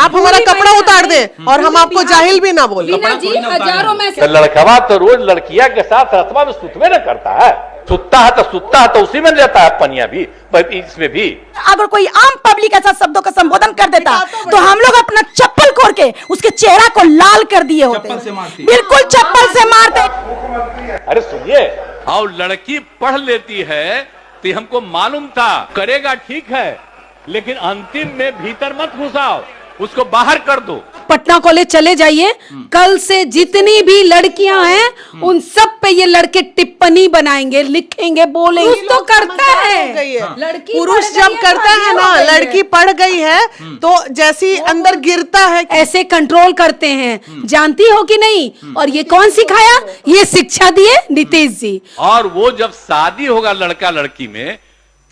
आप हमारा कपड़ा उतार दें और हम आपको जाहिल भी ना बोले। हजारों में लड़कवा तो रोज लड़किया के साथ रतवा में सुतवे न करता है, सुतता है तो उसी में लेता है पनिया भी, इसमें भी। अगर कोई आम पब्लिक ऐसा शब्दों का संबोधन कर देता तो हम लोग अपना चप्पल खोल के उसके चेहरा को लाल कर दिए होते, बिल्कुल चप्पल से मारते। अरे सुनिए, और लड़की पढ़ लेती है तो हमको मालूम था करेगा ठीक है, लेकिन अंतिम में भीतर मत घुसाओ, उसको बाहर कर दो। पटना कॉलेज चले जाइए, कल से जितनी भी लड़कियां हैं उन सब पे ये लड़के टिप्पणी बनाएंगे, लिखेंगे, बोलेंगे। तो करता है लड़की, पुरुष जब करता है ना, लड़की पढ़ गई है तो जैसी अंदर गिरता है ऐसे कंट्रोल करते हैं, जानती हो कि नहीं? और ये कौन सिखाया? ये शिक्षा दिए नीतीश जी। और वो जब शादी होगा लड़का लड़की में,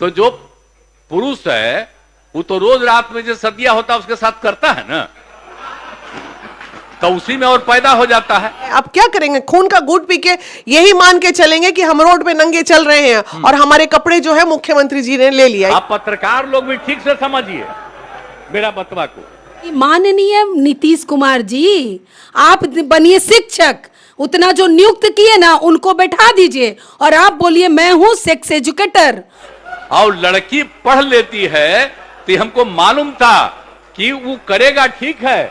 तो जो पुरुष है वो तो रोज रात में जो सदिया होता है उसके साथ करता है ना, तो उसी में और पैदा हो जाता है। अब क्या करेंगे? खून का घूंट पी के यही मान के चलेंगे कि हम रोड पे नंगे चल रहे हैं और हमारे कपड़े जो है मुख्यमंत्री जी ने ले लिया। आप पत्रकार लोग भी ठीक से समझिए मेरा बतवा को। माननीय नीतीश कुमार जी, आप बनिए शिक्षक, उतना जो नियुक्त किए ना उनको बैठा दीजिए और आप बोलिए मैं हूं सेक्स एजुकेटर। और लड़की पढ़ लेती है तो हमको मालूम था कि वो करेगा ठीक है,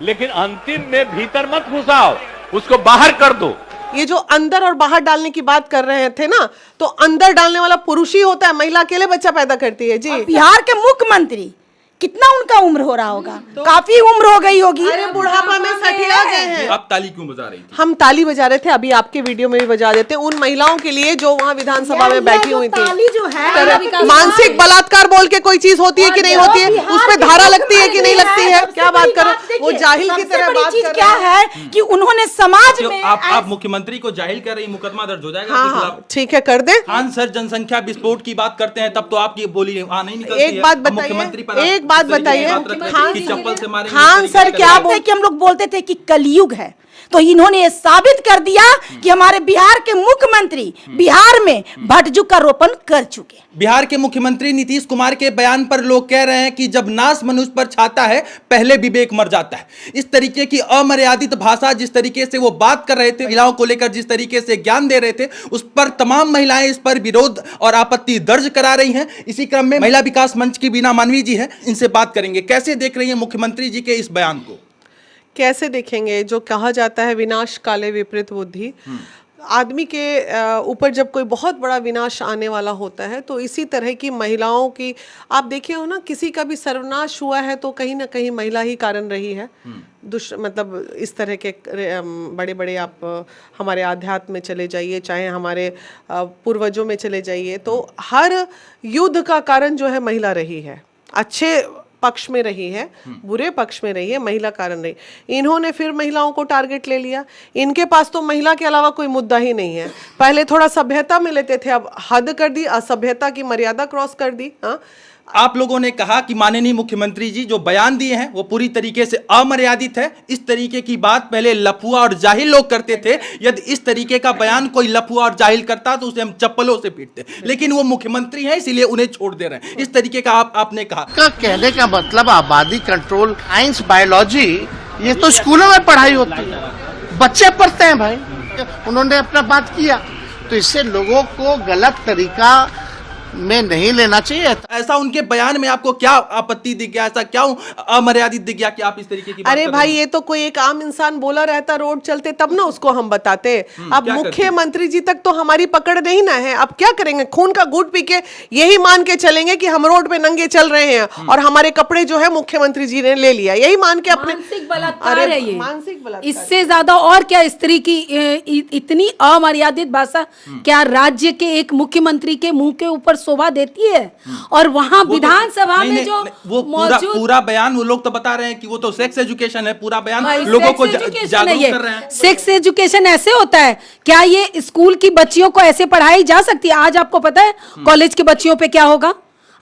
लेकिन अंतिम में भीतर मत घुसाओ, उसको बाहर कर दो। ये जो अंदर और बाहर डालने की बात कर रहे थे ना, तो अंदर डालने वाला पुरुष ही होता है, महिला अकेले बच्चा पैदा करती है जी। बिहार के मुख्यमंत्री कितना उनका उम्र हो रहा होगा? काफी उम्र हो गई होगी। अरे बुढ़ापा में सठिया गए हैं। आप ताली क्यों बजा रही थी? हम ताली बजा रहे थे, अभी आपके वीडियो में भी बजा देते हैं उन महिलाओं के लिए जो वहाँ विधानसभा में बैठी हुई थी। ताली जो है, मानसिक बलात्कार बोल के कोई चीज होती है कि नहीं होती है, उस पे धारा लगती है कि नहीं लगती है? क्या बात कर रहे, वो जाहिल की तरह बात कर रहे हैं। क्या है कि उन्होंने समाज में आप मुख्यमंत्री को जाहिल कर रही, मुकदमा दर्ज हो जाएगा। हाँ, ठीक है, कर दे। खान सर जनसंख्या विस्फोट की बात करते हैं तब तो आपकी बोली नहीं निकलती है। एक बात बताइए, खान सर क्या बोलते कि हम लोग बोलते थे कि कलयुग है, तो इन्होंने ये साबित कर दिया कि हमारे बिहार के मुख्यमंत्री बिहार में भटजुग का रोपण कर चुके। बिहार के मुख्यमंत्री नीतीश कुमार के बयान पर लोग कह रहे हैं कि जब नाश मनुष्य पर छाता है पहले विवेक मर जाता है। इस तरीके की अमर्यादित भाषा, जिस तरीके से वो बात कर रहे थे, महिलाओं को लेकर जिस तरीके से ज्ञान दे रहे थे, उस पर तमाम महिलाएं इस पर विरोध और आपत्ति दर्ज करा रही हैं। इसी क्रम में महिला विकास मंच की बीना मानवी जी है, इनसे बात करेंगे। कैसे देख रही है मुख्यमंत्री जी के इस बयान को? कैसे देखेंगे? जो कहा जाता है विनाश काले विपरीत बुद्धि, आदमी के ऊपर जब कोई बहुत बड़ा विनाश आने वाला होता है तो इसी तरह की महिलाओं की, आप देखे हो ना, किसी का भी सर्वनाश हुआ है तो कहीं ना कहीं महिला ही कारण रही है। मतलब इस तरह के बड़े बड़े आप हमारे आध्यात्म में चले जाइए, चाहे हमारे पूर्वजों में चले जाइए, तो हर युद्ध का कारण जो है महिला रही है। अच्छे पक्ष में रही है, बुरे पक्ष में रही है, महिला कारण रही। इन्होंने फिर महिलाओं को टारगेट ले लिया। इनके पास तो महिला के अलावा कोई मुद्दा ही नहीं है। पहले थोड़ा सभ्यता में लेते थे, अब हद कर दी, असभ्यता की मर्यादा क्रॉस कर दी। हाँ, आप लोगों ने कहा कि माननीय मुख्यमंत्री जी जो बयान दिए हैं वो पूरी तरीके से अमर्यादित है। इस तरीके की बात पहले लफुआ और जाहिल लोग करते थे। यदि इस तरीके का बयान कोई लफुआ और जाहिल करता तो उसे हम चप्पलों से पीटते, लेकिन वो मुख्यमंत्री हैं इसीलिए उन्हें छोड़ दे रहे हैं। इस तरीके का आपने कहा। कहने का मतलब आबादी कंट्रोल, साइंस, बायोलॉजी, ये तो स्कूलों में पढ़ाई होती है, बच्चे पढ़ते हैं भाई। उन्होंने अपना बात किया, तो इससे लोगों को गलत तरीका में नहीं लेना चाहिए। ऐसा उनके बयान में आपको क्या आपत्ति दिख गया? ऐसा क्या अमर्यादित दिख गया कि आप इस तरीके की बात अरे भाई, ये तो कोई एक आम इंसान बोला रहता रोड चलते तब ना उसको हम बताते। अब मुख्यमंत्री जी तक तो हमारी पकड़ नहीं ना है। अब क्या करेंगे? खून का घूंट पी के यही मान के चलेंगे कि हम रोड पे नंगे चल रहे हैं और हमारे कपड़े जो है मुख्यमंत्री जी ने ले लिया, यही मान के अपने मानसिक बलात्कार है ये। मानसिक बलात्कार, इससे ज्यादा और क्या? स्त्री की इतनी अमर्यादित भाषा क्या राज्य के एक मुख्यमंत्री के मुंह के ऊपर शोभा देती है? और वहां विधानसभा में जो वो पूरा बयान वो लोग तो बता रहे हैं कि वो तो सेक्स एजुकेशन है। पूरा बयान लोगों को जागरूक कर रहे हैं। सेक्स एजुकेशन ऐसे होता है क्या? ये स्कूल की बच्चियों को ऐसे पढ़ाई जा सकती है? आज आपको पता है कॉलेज के बच्चियों पे क्या होगा?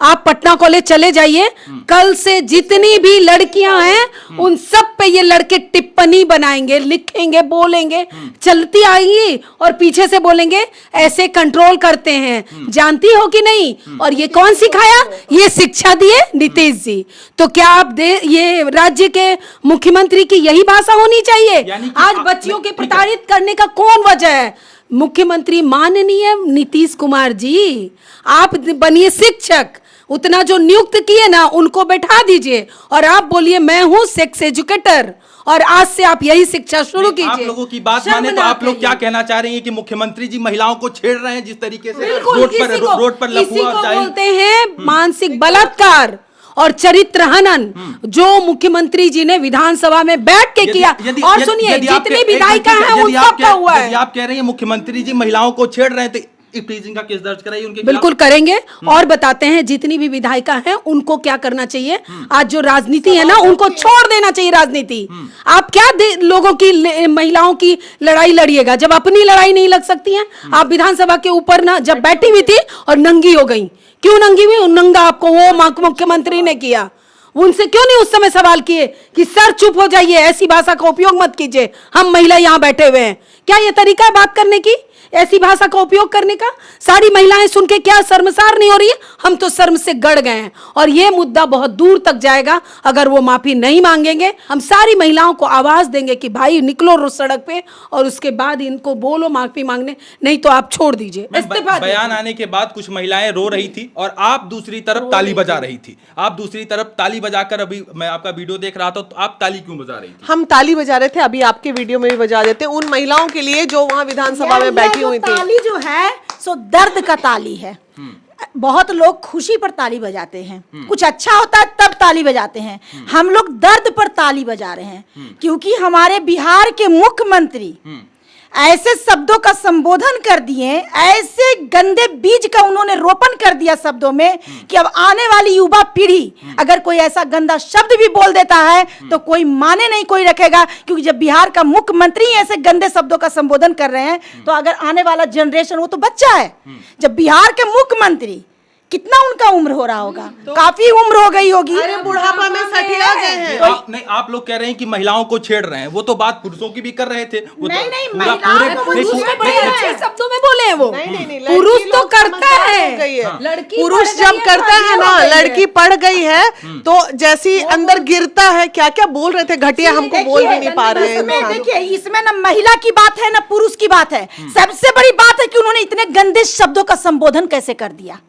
आप पटना कॉलेज चले जाइए, कल से जितनी भी लड़कियां हैं उन सब पे ये लड़के टिप्पणी बनाएंगे, लिखेंगे, बोलेंगे, चलती आएंगी और पीछे से बोलेंगे ऐसे कंट्रोल करते हैं। जानती हो कि नहीं? और ये कौन सिखाया? ये शिक्षा दिए नीतीश जी। तो क्या आप ये राज्य के मुख्यमंत्री की यही भाषा होनी चाहिए? आज बच्चियों के प्रताड़ित करने का कौन वजह है? मुख्यमंत्री माननीय नीतीश कुमार जी, आप बनिए शिक्षक, उतना जो नियुक्त किए ना उनको बैठा दीजिए और आप बोलिए मैं हूं सेक्स एजुकेटर, और आज से आप यही शिक्षा शुरू कीजिए। आप लोगों की बात माने तो आप लोग क्या कहना चाह रही हैं कि मुख्यमंत्री जी महिलाओं को छेड़ रहे हैं जिस तरीके से रोड पर इसी को बोलते हैं मानसिक बलात्कार और चरित्र हनन, जो मुख्यमंत्री जी ने विधानसभा में बैठ के किया। और सुनिए, जितनी विधायिका हैं उन सब का हुआ है। आप कह रही हैं मुख्यमंत्री जी महिलाओं को छेड़ रहे हैं तो इप्लीजिंग का केस दर्ज कराइए उनके खिलाफ। बिल्कुल करेंगे और बताते हैं जितनी भी विधायिका हैं उनको क्या करना चाहिए। आज जो राजनीति है ना उनको छोड़ देना चाहिए राजनीति। आप क्या लोगों की महिलाओं की लड़ाई लड़िएगा जब अपनी लड़ाई नहीं लग सकती हैं? आप विधानसभा के ऊपर ना जब बैठी हुई थी और नंगी हो गई, क्यों नंगी हुई? नंगा आपको वो मुख्यमंत्री ने किया, उनसे क्यों नहीं उस समय सवाल किए कि सर चुप हो जाइए, ऐसी भाषा का उपयोग मत कीजिए, हम महिला यहाँ बैठे हुए हैं? क्या ये तरीका है बात करने की, ऐसी भाषा का उपयोग करने का? सारी महिलाएं सुन के क्या शर्मसार नहीं हो रही है? हम तो शर्म से गड़ गए हैं और ये मुद्दा बहुत दूर तक जाएगा अगर वो माफी नहीं मांगेंगे। हम सारी महिलाओं को आवाज देंगे कि भाई निकलो सड़क पे और उसके बाद इनको बोलो माफी मांगने, नहीं तो आप छोड़ दीजिए। बयान आने के बाद कुछ महिलाएं रो रही थी और आप दूसरी तरफ ताली बजा रही थी। आप दूसरी तरफ ताली बजाकर, अभी मैं आपका वीडियो देख रहा था, तो आप ताली क्यों बजा रही थी? हम ताली बजा रहे थे, अभी आपके वीडियो में भी बजा देते हैं उन महिलाओं के लिए जो वहां विधानसभा में बैठी हुई थी। ताली जो है सो दर्द का ताली है। बहुत लोग खुशी पर ताली बजाते हैं, कुछ अच्छा होता है तब ताली बजाते हैं, हम लोग दर्द पर ताली बजा रहे हैं क्योंकि हमारे बिहार के मुख्यमंत्री ऐसे शब्दों का संबोधन कर दिए, ऐसे गंदे बीज का उन्होंने रोपण कर दिया शब्दों में कि अब आने वाली युवा पीढ़ी अगर कोई ऐसा गंदा शब्द भी बोल देता है तो कोई माने नहीं कोई रखेगा, क्योंकि जब बिहार का मुख्यमंत्री ऐसे गंदे शब्दों का संबोधन कर रहे हैं तो अगर आने वाला जनरेशन, वो तो बच्चा है, जब बिहार के मुख्यमंत्री कितना उनका उम्र हो रहा होगा, तो काफी उम्र हो गई होगी, अरे बुढ़ापा में सठिया गए हैं। नहीं, आप लोग कह रहे हैं कि महिलाओं को छेड़ रहे हैं, वो तो बात पुरुषों की भी कर रहे थे। वो नहीं, तो नहीं, पूरा पुरुष बड़े अच्छे शब्दों में बोले हैं वो। नहीं, पुरुष तो करता है, लड़की पुरुष जब करता है ना, लड़की पढ़ गई है तो जैसी अंदर गिरता है, क्या क्या बोल रहे थे घटिया, हमको बोल भी नहीं पा रहे हैं। देखिए, इसमें ना महिला की बात है ना पुरुष की बात है। सबसे बड़ी बात है कि उन्होंने इतने गंदे शब्दों का संबोधन कैसे कर दिया,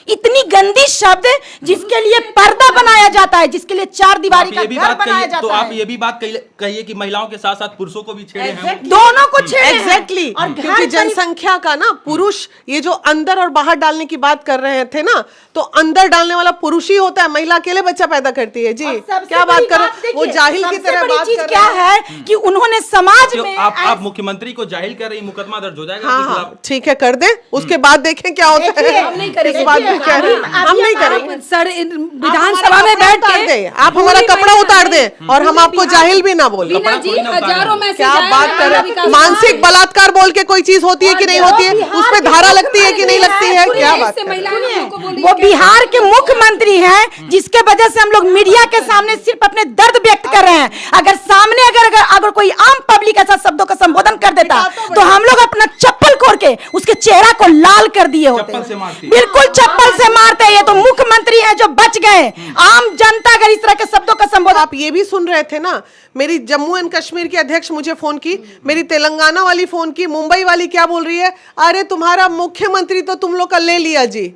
इतनी गंदी शब्द जिसके लिए पर्दा बनाया जाता है, जिसके लिए चार दीवारी का घर बनाया जाता है। तो आप ये भी बात कहिए कि महिलाओं के साथ साथ पुरुषों को भी छेड़े हैं, दोनों को छेड़े हैं। एग्जैक्टली, क्योंकि जनसंख्या का ना पुरुष, ये जो अंदर और बाहर डालने की बात कर रहे थे ना, तो अंदर डालने वाला पुरुष ही होता है, महिला अकेले बच्चा पैदा करती है। जी क्या बात कर, वो जाहिल की तरह बात कर क्या है कि उन्होंने समाज में, आप मुख्यमंत्री को जाहिल कर रही, मुकदमा दर्ज हो जाएगा। हाँ, ठीक है, कर दे, उसके बाद देखें क्या होता है। हम नहीं करेंगे, हम नहीं करेंगे सर, विधानसभा में बैठ के आप हमारा कपड़ा उतार दे और हम आपको जाहिल भी ना बोले। हजारों में क्या बात कर रहे हैं? मानसिक बलात्कार बोल के कोई चीज होती है कि नहीं होती है, उस पे धारा लगती है कि नहीं लगती है? क्या बात कर रहे हैं? वो बिहार के मुख्यमंत्री हैं जिसके वजह से हम लोग मीडिया के सामने सिर्फ अपने दर्द व्यक्त कर रहे हैं। अगर सामने अगर कोई आम पब्लिक ऐसा शब्दों का संबोधन कर देता तो हम लोग अपना चप्पल खोल के उसके चेहरा को लाल कर दिए होते। बिल्कुल चप्पल से मारते। ये तो मुख्यमंत्री हैं जो बच गए। आम जनता अगर इस तरह के शब्दों का संबोधन, आप ये भी सुन रहे थे ना, मेरी जम्मू एंड कश्मीर की अध्यक्ष मुझे फोन की, मेरी तेलंगाना वाली फोन की, मुंबई वाली क्या बोल रही है, अरे तुम्हारा मुख्यमंत्री तो तुम लोग का ले लिया जी,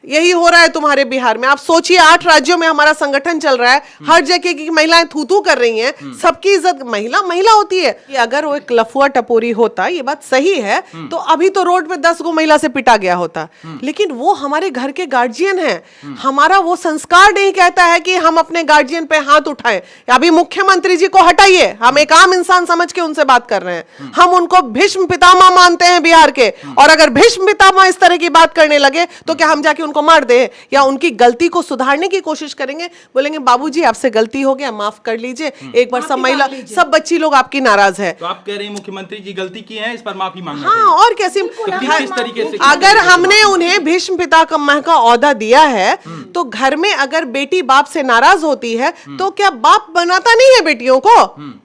यही हो रहा है तुम्हारे बिहार में। आप सोचिए, 8 राज्यों में हमारा संगठन चल रहा है, हर जगह की महिलाएं थू कर रही हैं, सबकी इज्जत महिला महिला होती है। कि अगर वो एक लफुआ टपोरी होता, ये बात सही है, तो अभी तो रोड पे 10 गो महिला से पिटा गया होता। लेकिन वो हमारे घर के गार्जियन हैं, हमारा वो संस्कार नहीं कहता है कि हम अपने गार्जियन पे हाथ उठाएं। अभी मुख्यमंत्री जी को हटाइए, हम एक आम इंसान समझ के उनसे बात कर रहे हैं। हम उनको भीष्म पितामह मानते हैं बिहार के, और अगर भीष्म पितामह इस तरह की बात करने लगे तो क्या हम जाके उनको मार दे, या उनकी गलती को सुधारने की कोशिश करेंगे, बोलेंगे बाबूजी आपसे गलती हो गया, माफ कर लीजिए, एक बार सब महिला सब बच्ची लोग आपकी नाराज है। तो आप कह रहे हैं मुख्यमंत्री जी गलती की है, इस पर माफी मांगना हाँ, चाहिए। और कैसे किस तरीके से अगर हमने उन्हें भीष्म पितामह का ओहदा दिया है, तो घर में अगर बेटी बाप से नाराज होती है तो क्या बाप बनाता नहीं है बेटियों को?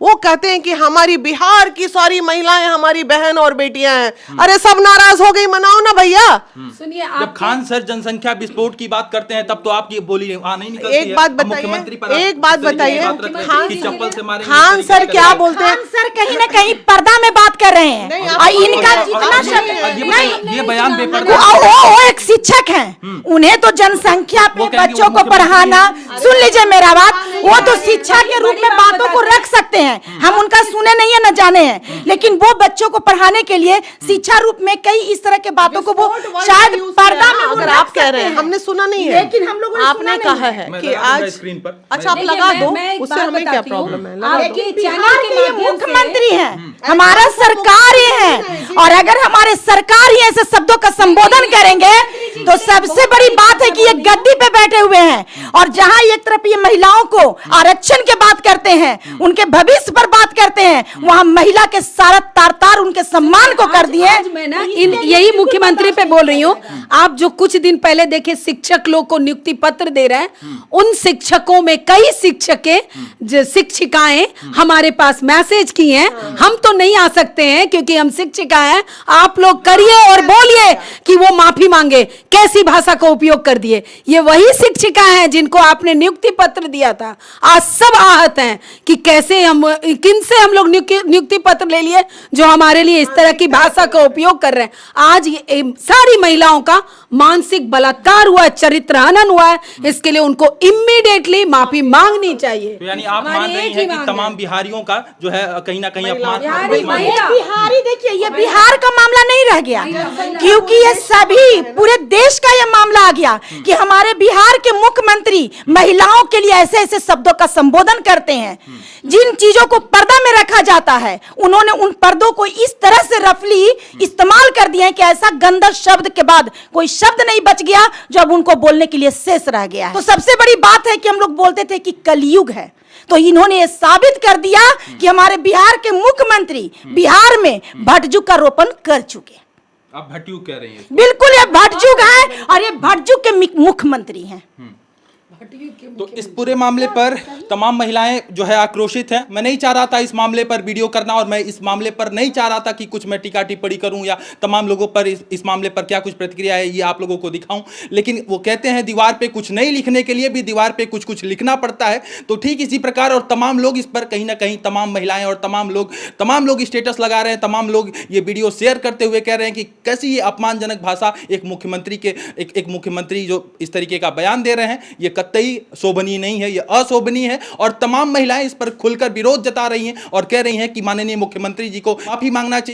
वो कहते हैं कि हमारी बिहार की सारी महिलाएं हमारी बहन और बेटियां हैं। अरे सब नाराज हो गई, मनाओ ना भैया। सुनिए, जब खान सर जनसंख्या विस्फोट की बात करते हैं तब तो आपकी बोली नहीं निकलती एक बात बताइए, मुख्यमंत्री पर एक बात बताइए, चप्पल से मारेंगे, खान सर क्या बोलते हैं? खान सर कहीं ना कहीं पर्दा में बात कर रहे हैं, नहीं, और इनका आप- जितना आप- शब्द ये बयान बेपर्दा वो एक शिक्षक हैं, उन्हें तो जनसंख्या पे वो कहेंगे बच्चों को मुख्यमंत्री पढ़ाना, सुन लीजिए मेरा बात, वो तो शिक्षा के रूप में बातों को रख सकते हैं, हम उनका सुने नहीं है न जाने हैं, लेकिन वो बच्चों को पढ़ाने के लिए शिक्षा रूप में कई इस तरह के बातों को वो शायद पर्दा में वो अगर रख आप कह रहे सकते हैं, हमने सुना नहीं है, लेकिन हम लोगों ने आपने सुना नहीं कहा है। है मैं कि लगा दूंगा आज स्क्रीन पर। अच्छा आप देखिए, लगा दो, मैं एक उससे बात हमें क्या बताती हूँ। प्रॉब्लम है? आप लगा दो। देखिए, बिहार चैनल के के ये माध्यम मुख्यमंत्री से हैं, हमारा सरकार ये है, और अगर हमारे सरकार ही ऐसे शब्दों का संबोधन करेंगे तो सबसे बड़ी बात है कि ये गद्दी पे बैठे हुए हैं, और जहां एक तरफ ये महिलाओं को आरक्षण के बात करते हैं, उनके भविष्य पर बात करते हैं, वहां महिला के सारा तार उनके सम्मान को कर दिए। आज मैं ना यही मुख्यमंत्री पे बोल रही हूँ। आप जो कुछ दिन पहले देखे शिक्षक लोग को नियुक्ति पत्र दे रहे हैं, उन शिक्षकों में कई शिक्षिकाएं हमारे पास मैसेज की हैं, हम तो नहीं आ सकते हैं क्योंकि हम शिक्षिका हैं, आप लोग करिए और बोलिए कि वो माफी मांगे, कैसी भाषा का उपयोग कर दिए। ये वही शिक्षिका हैं जिनको आपने नियुक्ति पत्र दिया था। आज सब आहत हैं कि कैसे किनसे हम लोग नियुक्ति पत्र ले लिए जो हमारे लिए इस तरह की भाषा का उपयोग कर रहे हैं। आज ये सारी महिलाओं का मानसिक बलात्कार हुआ है, चरित्र हनन हुआ है, इसके लिए उनको इमीडिएटली माफी मांगनी चाहिए। तो यानी आप मान हमारी रही एक हैं ही कि मांग तमाम है। बिहारियों का जो है कहीं ना कहीं अपमान बिहारी अपमान- महिला- बिहारी देखिए, ये बिहार का मामला नहीं रह गया, क्योंकि ये सभी पूरे देश का ये मामला आ गया कि हमारे बिहार के मुख्यमंत्री महिलाओं के लिए ऐसे ऐसे शब्दों का संबोधन करते हैं, जिन चीजों को पर्दा में रखा जाता है, उन्होंने उन पर्दों को इस तरह से रफली इस्तेमाल कर दिए हैं कि ऐसा गंदा शब्द के बाद कोई शब्द नहीं बच गया जो अब उनको बोलने के लिए शेष रह गया है। तो सबसे बड़ी बात है कि हम लोग बोलते थे कि कलयुग है, तो इन्होंने ये साबित कर दिया कि हमारे बिहार के मुख्यमंत्री बिहार में भटजुग का रोपण कर चुके। आप भट्टियुग कह रही हैं। बिल्कुल ये भटजुग है, और ये भटजुग के मुख्यमंत्री हैं। तो इस पूरे मामले पर तमाम महिलाएं जो है आक्रोशित हैं। मैं नहीं चाह रहा था इस मामले पर वीडियो करना, और मैं इस मामले पर नहीं चाह रहा था कि कुछ मैं टीका टिप्पणी करूं या तमाम लोगों पर इस मामले पर क्या कुछ प्रतिक्रिया है ये आप लोगों को दिखाऊं, लेकिन वो कहते हैं दीवार पे कुछ नहीं लिखने के लिए भी दीवार पे कुछ कुछ लिखना पड़ता है। तो ठीक इसी प्रकार और तमाम लोग इस पर कहीं ना कहीं, तमाम महिलाएं और तमाम लोग स्टेटस लगा रहे हैं, तमाम लोग ये वीडियो शेयर करते हुए कह रहे हैं कि कैसी ये अपमानजनक भाषा एक मुख्यमंत्री के एक मुख्यमंत्री जो इस तरीके का बयान दे रहे हैं, ये कतई शोभनीय नहीं है, ये अशोभनीय है। और तमाम महिलाएं इस पर खुलकर विरोध जता रही हैं और कह रही हैं कि माननीय मुख्यमंत्री जी को माफी मांगना चाहिए।